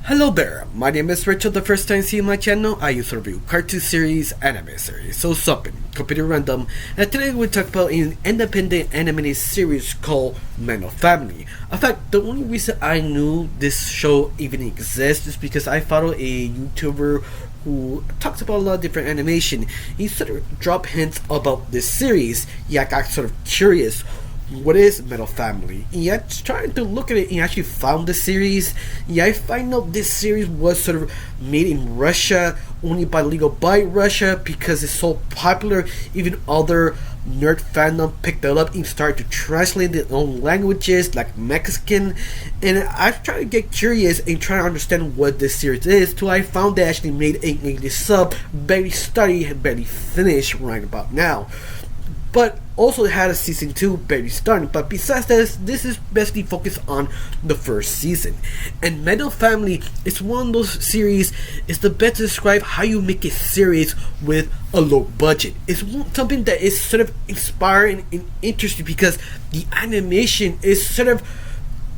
Hello there, my name is Rachel. The first time seeing my channel, I used to review cartoon series, anime series, so something completely random, and today we'll talk about an independent animated series called Metal Family. In fact, the only reason I knew this show even exists is because I follow a YouTuber who talks about a lot of different animation. He sort of dropped hints about this series. Yeah, I got sort of curious. What is Metal Family? Yeah, trying to look at it and actually found the series. Yeah, I find out this series was sort of made in Russia, only by legal by Russia because it's so popular. Even other nerd fandom picked it up and started to translate their own languages like Mexican. And I tried to get curious and try to understand what this series is till I found they actually made an English sub, barely started, barely finished right about now. But also it had a season 2 barely starting. But besides this is basically focused on the first season. And Metal Family is one of those series, it's the best to describe how you make a series with a low budget. It's something that is sort of inspiring and interesting because the animation is sort of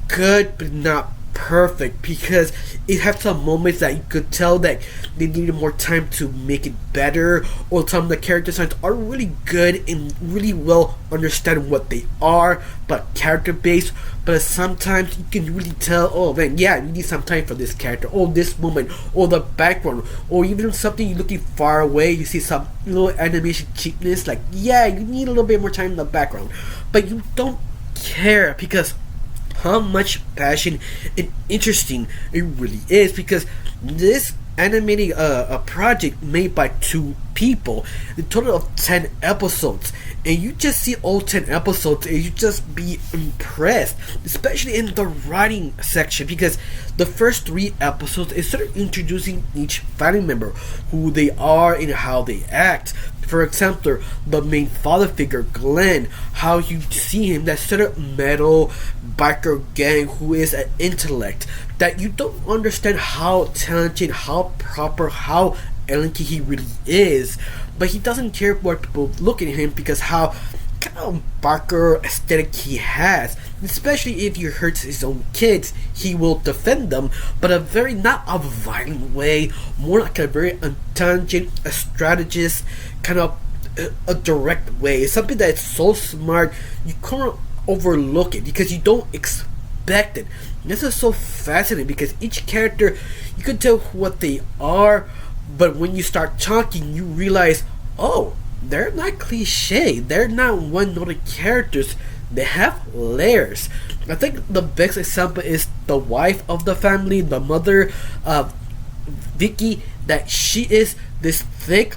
good but not perfect, because it has some moments that you could tell that they needed more time to make it better, or some of the character designs are really good and really well understand what they are but character based, but sometimes you can really tell, oh man, yeah, you need some time for this character, or this moment, or the background, or even something you're looking far away, you see some little animation cheapness, like yeah, you need a little bit more time in the background, but you don't care because how much passion and interesting it really is, because this animating a project made by 2 people, a total of 10 episodes, and you just see all 10 episodes and you just be impressed, especially in the writing section, because the first 3 episodes is sort of introducing each family member, who they are and how they act. For example, the main father figure, Glenn, how you see him, that sort of metal biker gang who is an intellect that you don't understand how talented, how proper, how elegant he really is, but he doesn't care what people look at him because how kind of biker aesthetic he has. Especially if he hurts his own kids, he will defend them, but a very, not a violent way, more like a very intelligent, a strategist, kind of a direct way. It's something that's so smart you can't overlook it because you don't expect it. This is so fascinating because each character, you can tell what they are, but when you start talking you realize, oh, they're not cliche, they're not one-note characters, they have layers. I think the best example is the wife of the family, the mother, Vicky, that she is this thick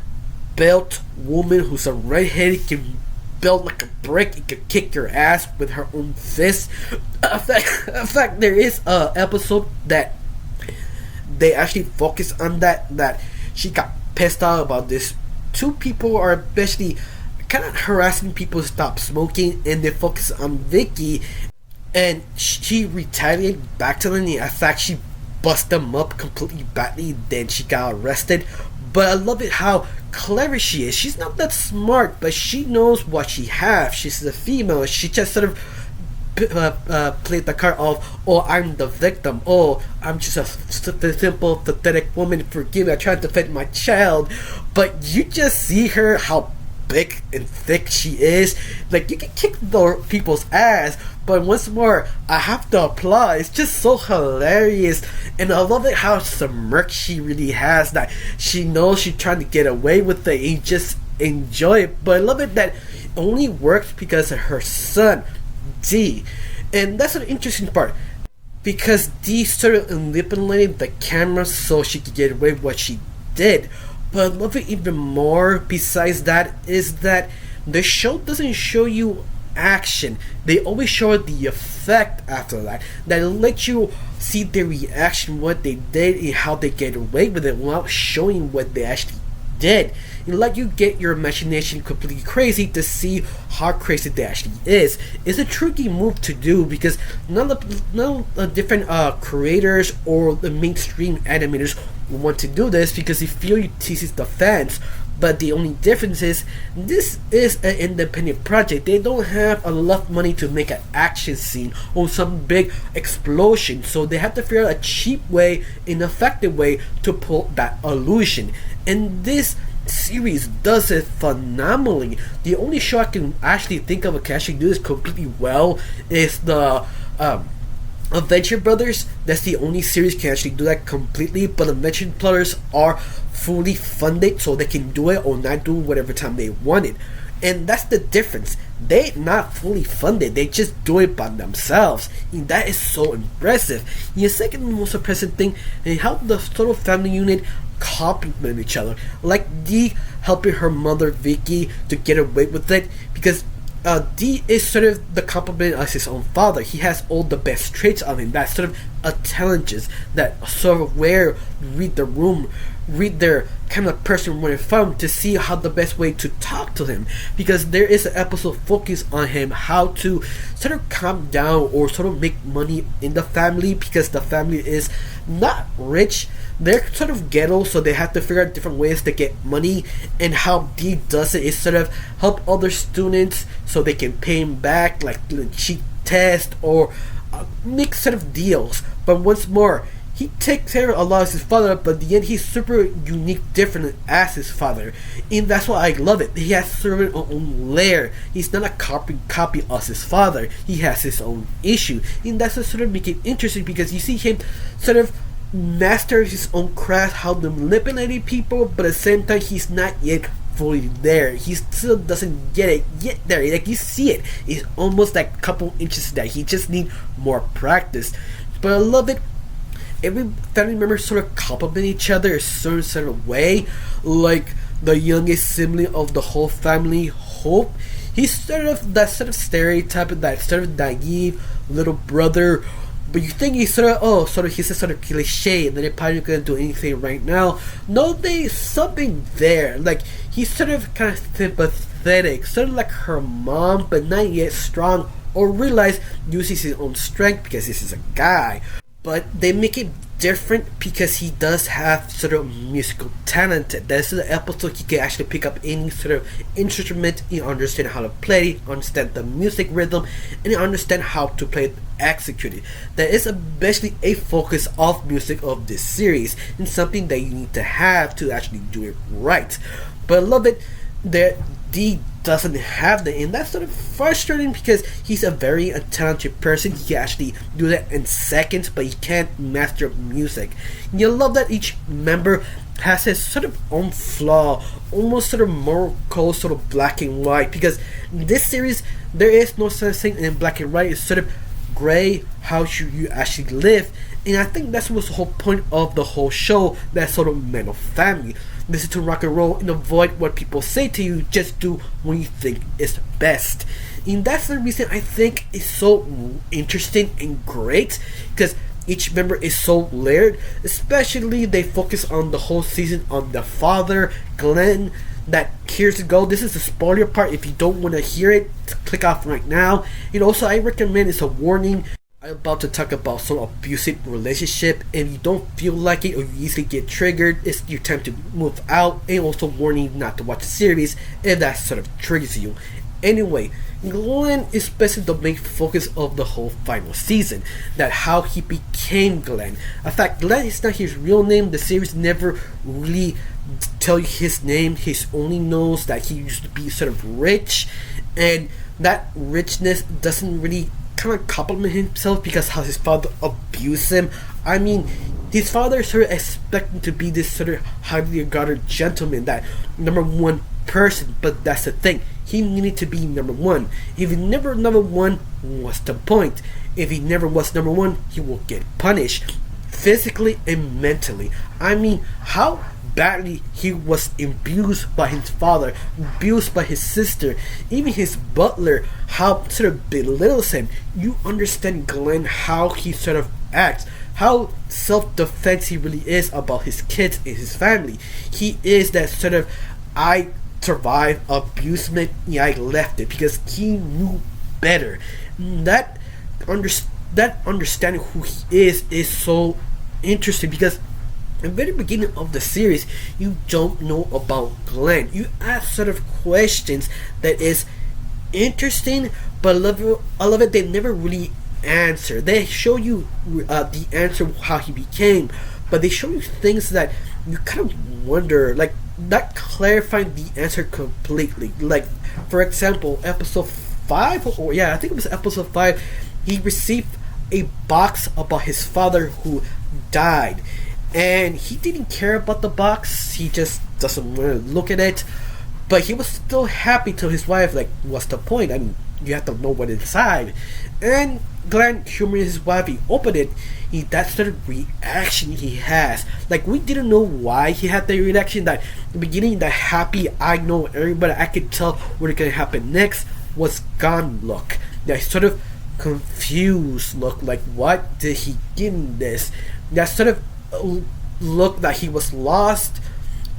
built woman who's a redhead, can build like a brick, and can kick your ass with her own fist. In fact, there is a episode that they actually focus on that she got pissed off about this. 2 people are basically kind of harassing people to stop smoking, and they focus on Vicky, and she retaliated back to them. In fact, she bust them up completely badly, then she got arrested. But I love it how clever she is. She's not that smart, but she knows what she has. She's a female. She just sort of played the card of, oh, I'm the victim, oh, I'm just a simple pathetic woman, forgive me, I tried to defend my child. But you just see her, how big and thick she is, like you can kick the people's ass, but once more I have to applaud, it's just so hilarious. And I love it how smirk she really has, that she knows she's trying to get away with it and just enjoy it. But I love it that it only works because of her son D, and that's an interesting part because D sort of manipulated the camera so she could get away with what she did. But I love it even more besides that is that the show doesn't show you action, they always show the effect after that lets you see their reaction, what they did and how they get away with it without showing what they actually did. It let you get your imagination completely crazy to see how crazy they actually is. It's a tricky move to do because none of the different creators or the mainstream animators want to do this because they feel it teases the fans. But the only difference is this is an independent project. They don't have enough money to make an action scene or some big explosion, so they have to figure out a cheap way, an effective way to pull that illusion. And this series does it phenomenally. The only show I can actually think of that can actually do this completely well is the Adventure Brothers. That's the only series can actually do that completely. But Adventure Brothers are fully funded, so they can do it or not do it whatever time they want it. And that's the difference. They not fully funded. They just do it by themselves. And that is so impressive. And the second most impressive thing, they help the total family unit complement each other. Like Dee helping her mother Vicky to get away with it, because Dee is sort of the complement as his own father. He has all the best traits of him. That sort of intelligence, that sort of where read the room, read their kind of person where they're from, to see how the best way to talk to him. Because there is an episode focused on him, how to sort of calm down or sort of make money in the family, because the family is not rich. They're sort of ghetto, so they have to figure out different ways to get money. And how Dee does it is sort of help other students so they can pay him back, like cheat test or make sort of deals. But once more, he takes care of a lot of his father, but in the end he's super unique, different as his father. And that's why I love it. He has sort of his own layer. He's not a copy of his father. He has his own issue. And that's what sort of make it interesting, because you see him sort of master his own craft, how to manipulate people, but at the same time he's not yet fully there. He still doesn't get it yet there. Like, you see it. It's almost like a couple inches that he just need more practice. But I love it. Every family member sort of compliment each other a certain sort of way. Like the youngest sibling of the whole family, Hope. He's sort of that sort of stereotype of that sort of naive little brother. But you think he's sort of he's a sort of cliche, and then they're probably not gonna do anything right now. No, there's something there. Like, he's sort of kind of sympathetic, sort of like her mom, but not yet strong or realize uses his own strength because this is a guy. But they make it different because he does have sort of musical talent. That's the episode he can actually pick up any sort of instrument, he understand how to play, understand the music rhythm, and he understand how to play it, execute it. That is especially a focus of music of this series, and something that you need to have to actually do it right. But I love it that Dee doesn't have that, and that's sort of frustrating because he's a very talented person. He can actually do that in seconds, but he can't master music. And you love that each member has his sort of own flaw, almost sort of moral code, sort of black and white, because in this series there is no such thing in black and white. It's sort of gray, how should you actually live. And I think that's what's the whole point of the whole show, that sort of Man of Family. Listen to rock and roll and avoid what people say to you. Just do what you think is best. And that's the reason I think it's so interesting and great, because each member is so layered. Especially they focus on the whole season on the father, Glenn. That here's to go. This is the spoiler part. If you don't want to hear it, click off right now. And also, I recommend, it's a warning, I'm about to talk about some abusive relationship. If you don't feel like it or you easily get triggered, it's your time to move out. And also warning not to watch the series if that sort of triggers you. Anyway, Glenn is basically the main focus of the whole final season. That how he became Glenn. In fact, Glenn is not his real name. The series never really tell you his name. He only knows that he used to be sort of rich, and that richness doesn't really kind of compliment himself because how his father abused him. I mean, his father sort of expected him to be this sort of highly regarded gentleman, that number one person, but that's the thing. He needed to be number one. If he never number one, what's the point? If he never was number one, he will get punished physically and mentally. I mean, how badly he was abused by his father, abused by his sister, even his butler, how sort of belittles him. You understand Glenn, how he sort of acts, how self-defense he really is about his kids and his family. He is that sort of, I survived abusement, yeah, I left it, because he knew better. That understanding who he is so interesting, because in the very beginning of the series, you don't know about Glenn. You ask sort of questions that is interesting, but I love it. They never really answer. They show you the answer how he became, but they show you things that you kind of wonder, like not clarifying the answer completely. Like, for example, episode 5, or yeah, I think it was episode 5. He received a box about his father who died, and he didn't care about the box. He just doesn't want to look at it, but he was still happy to his wife. Like, what's the point? I mean, you have to know what's inside. And Glenn humoring his wife. He opened it. That's the reaction he has. Like, we didn't know why he had the reaction. That the beginning, the happy, I know everybody, I could tell what's gonna happen next, was gone look. That sort of confused look. Like, what did he give him this? That sort of look that he was lost,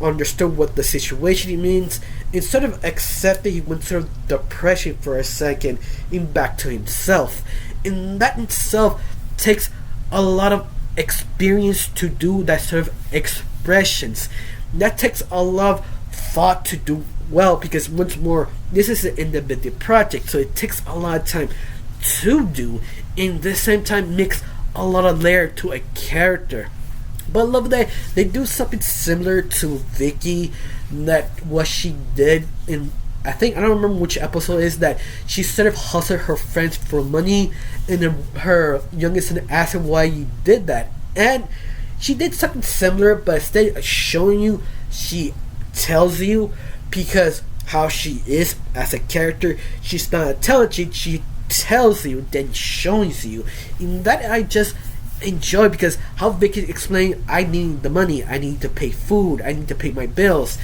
understood what the situation means, instead of accepting, he went through depression for a second and back to himself. And that itself takes a lot of experience to do that sort of expressions. That takes a lot of thought to do well, because once more, this is an independent project, so it takes a lot of time to do, and at the same time makes a lot of layer to a character. But I love that they do something similar to Vicky, that what she did in, I think, I don't remember which episode it is, that she sort of hustled her friends for money, and then her youngest son asked her why you did that. And she did something similar, but instead of showing you, she tells you, because how she is as a character, she's not telling you, she tells you, then shows you. And that I just enjoy, because how Vicky explained, I need the money, I need to pay food, I need to pay my bills.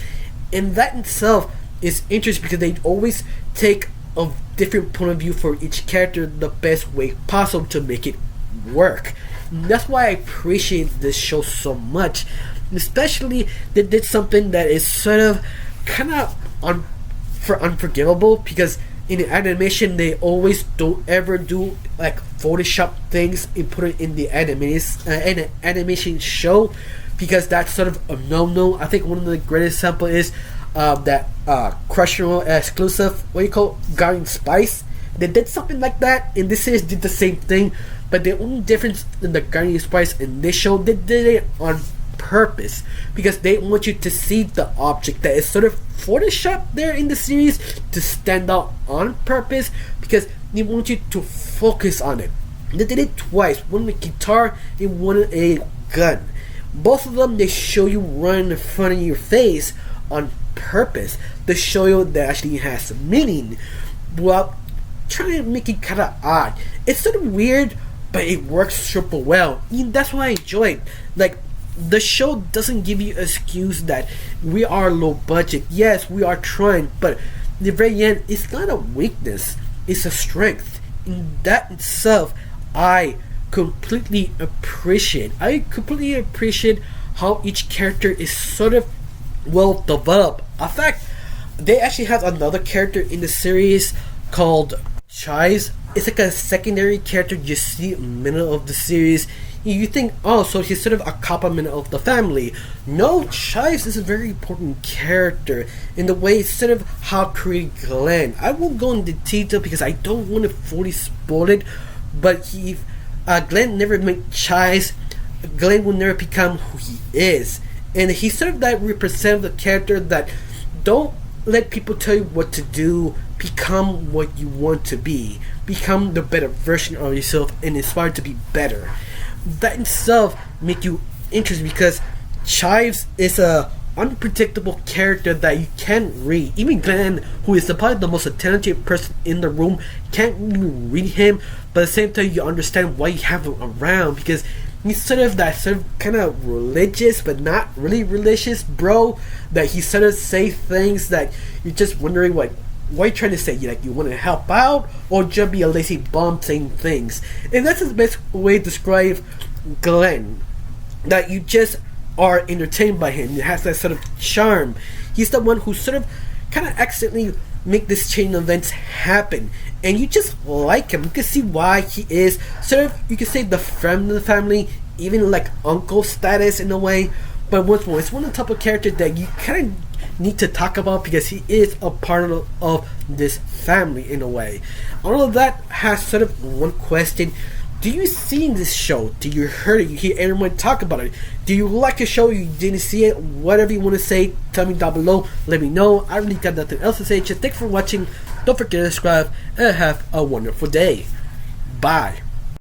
And that itself is interesting, because they always take a different point of view for each character, the best way possible to make it work. And that's why I appreciate this show so much. Especially they did something that is sort of kind of unforgivable, because in animation they always don't ever do like Photoshop things and put it in the animation show, because that's sort of a no-no. I think one of the greatest example is that Crunchyroll exclusive, what you call Guardian Spice. They did something like that, and this series did the same thing, but the only difference in the Guardian Spice in this show, they did it on purpose, because they want you to see the object that is sort of photoshopped there in the series to stand out on purpose, because they want you to focus on it. They did it twice, one with a guitar and one with a gun. Both of them, they show you running in front of your face on purpose to show you that actually has meaning, while trying to make it kind of odd. It's sort of weird, but it works super well, and that's why I enjoy it. Like, the show doesn't give you an excuse that we are low budget. Yes, we are trying, but in the very end, it's not a weakness, it's a strength. In that itself, I completely appreciate how each character is sort of well developed. In fact, they actually have another character in the series called Chives. It's like a secondary character you see in the middle of the series. You think, oh, so he's sort of a complement of the family. No, Chives is a very important character in the way sort of how created Glenn. I won't go into detail because I don't want to fully spoil it, but Glenn never made Chives. Glenn will never become who he is, and he's sort of that representative character that don't let people tell you what to do. Become what you want to be. Become the better version of yourself and inspire to be better. That itself make you interested, because Chives is a unpredictable character that you can't read. Even Glenn, who is probably the most talented person in the room, can't really read him, but at the same time you understand why you have him around, because he's sort of that sort of kind of religious but not really religious bro, that he sort of say things that you're just wondering what are you trying to say? You want to help out, or just be a lazy bum saying things? And that's the best way to describe Glenn. That you just are entertained by him. He has that sort of charm. He's the one who sort of kind of accidentally make this chain of events happen, and you just like him. You can see why he is sort of, you can say, the friend of the family, even like uncle status in a way. But once more, it's one of the type of characters that you kind of need to talk about because he is a part of this family in a way. All of that has sort of one question. Do you see in this show? Do you hear it? You hear everyone talk about it? Do you like the show? You didn't see it? Whatever you want to say, tell me down below. Let me know. I really got nothing else to say. Just thanks for watching. Don't forget to subscribe and have a wonderful day. Bye.